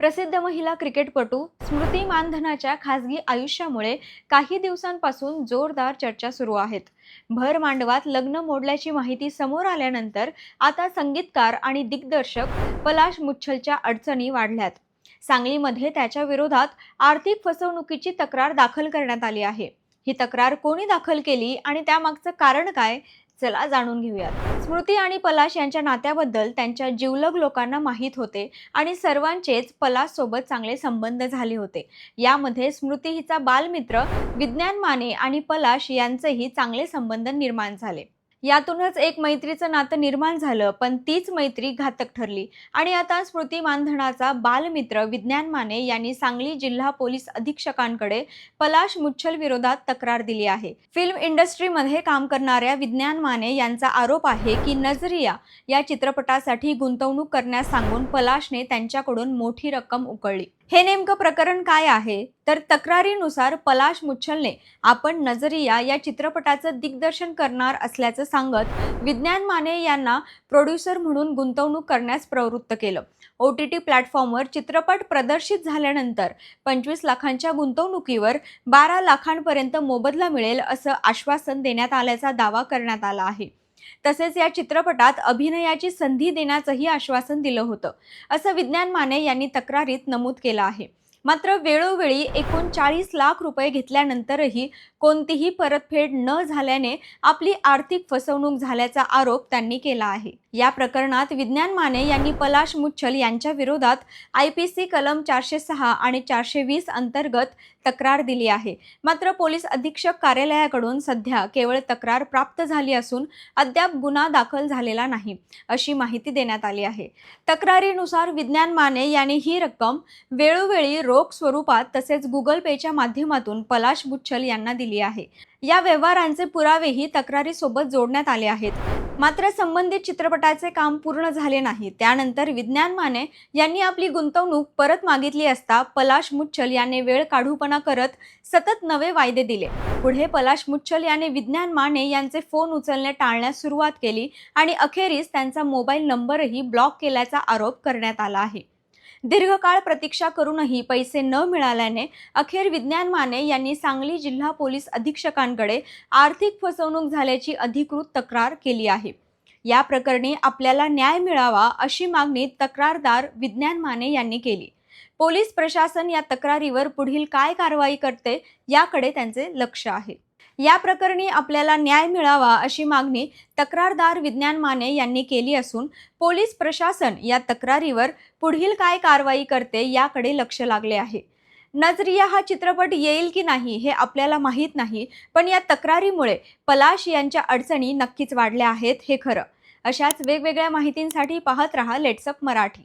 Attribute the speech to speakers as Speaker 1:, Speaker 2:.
Speaker 1: प्रसिद्ध महिला क्रिकेटपटू स्मृती मानधनाच्या खासगी आयुष्यामुळे काही दिवसांपासून जोरदार चर्चा सुरू आहेत. भर मांडवात लग्न मोडल्याची माहिती समोर आल्यानंतर आता संगीतकार आणि दिग्दर्शक पलाश मुच्छलच्या अडचणी वाढल्यात. सांगलीमध्ये त्याच्या विरोधात आर्थिक फसवणुकीची तक्रार दाखल करण्यात आली आहे. ही तक्रार कोणी दाखल केली आणि त्यामागचं कारण काय, चला जाणून घेऊयात. स्मृती आणि पलाश यांच्या नात्याबद्दल त्यांच्या जिवलग लोकांना माहीत होते आणि सर्वांचेच पलाश सोबत चांगले संबंध झाले होते. यामध्ये स्मृती हिचा बालमित्र विज्ञान माने आणि पलाश यांचेही चांगले संबंध निर्माण झाले. यातूनच एक मैत्रीचं नातं निर्माण झालं, पण तीच मैत्री घातक ठरली आणि आता स्मृती मानधनाचा बालमित्र विज्ञान माने यांनी सांगली जिल्हा पोलीस अधीक्षकांकडे पलाश मुच्छल विरोधात तक्रार दिली आहे. फिल्म इंडस्ट्रीमध्ये काम करणाऱ्या विज्ञान माने यांचा आरोप आहे की नजरिया या चित्रपटासाठी गुंतवणूक करण्यास सांगून पलाशने त्यांच्याकडून मोठी रक्कम उकळली. हे नेमकं प्रकरण काय आहे तर तक्रारीनुसार पलाश मुच्छलने आपण नजरिया या चित्रपटाचं दिग्दर्शन करणार असल्याचं सांगत विज्ञान माने यांना प्रोड्युसर म्हणून गुंतवणूक करण्यास प्रवृत्त केलं. OTT प्लॅटफॉर्मवर चित्रपट प्रदर्शित झाल्यानंतर 25 लाखांच्या गुंतवणुकीवर 12 लाखांपर्यंत मोबदला मिळेल असं आश्वासन देण्यात आल्याचा दावा करण्यात आला आहे. तसेच या चित्रपटात अभिनयाची संधी देण्याचंही आश्वासन दिलं होतं, असं विज्ञान माने यांनी तक्रारीत नमूद केलं आहे. मात्र वेळोवेळी एकूण 40 लाख रुपये घेतल्यानंतरही कोणतीही परतफेड न झाल्याने आपली आर्थिक फसवणूक झाल्याचा आरोप त्यांनी केला आहे. या प्रकरणात विज्ञान माने यांनी पलाश मुच्छल यांच्या विरोधात IPC कलम 406 आणि 420 अंतर्गत तक्रार दिली आहे. मात्र पोलीस अधीक्षक कार्यालयाकडून सध्या केवळ तक्रार प्राप्त झाली असून अद्याप गुन्हा दाखल झालेला नाही, अशी माहिती देण्यात आली आहे. तक्रारीनुसार विज्ञान माने यांनी ही रक्कम वेळोवेळी रोख स्वरूपात तसेच गुगल पेच्या माध्यमातून पलाश मुच्छल यांना दिली आहे. या व्यवहारांचे पुरावेही तक्रारीसोबत जोडण्यात आले आहेत. मात्र संबंधित चित्रपटाचे काम पूर्ण झाले नाही. त्यानंतर विज्ञान माने यांनी आपली गुंतवणूक परत मागितली असता पलाश मुच्छल याने वेळ काढूपणा करत सतत नवे वायदे दिले. पुढे पलाश मुच्छल याने विज्ञान माने यांचे फोन उचलणे टाळण्यास सुरुवात केली आणि अखेरीस त्यांचा मोबाईल नंबरही ब्लॉक केल्याचा आरोप करण्यात आला आहे. दीर्घकाळ प्रतीक्षा करूनही पैसे न मिळाल्याने अखेर विज्ञान माने यांनी सांगली जिल्हा पोलीस अधीक्षकांकडे आर्थिक फसवणूक झाल्याची अधिकृत तक्रार केली आहे. या प्रकरणी आपल्याला न्याय मिळावा अशी मागणी तक्रारदार विज्ञान माने यांनी केली. पोलीस प्रशासन या तक्रारीवर पुढील काय कारवाई करते याकडे त्यांचे लक्ष आहे. या प्रकरणी आपल्याला न्याय मिळावा अशी मागणी तक्रारदार विज्ञान माने यांनी केली असून पोलीस प्रशासन या तक्रारीवर पुढील काय कारवाई करते याकडे लक्ष लागले आहे. नजरिया हा चित्रपट येईल की नाही हे आपल्याला माहीत नाही, पण या तक्रारीमुळे पलाश यांच्या अडचणी नक्कीच वाढल्या आहेत, हे खरं. अशाच वेगवेगळ्या माहितींसाठी पाहत रहा लेट्सअप मराठी.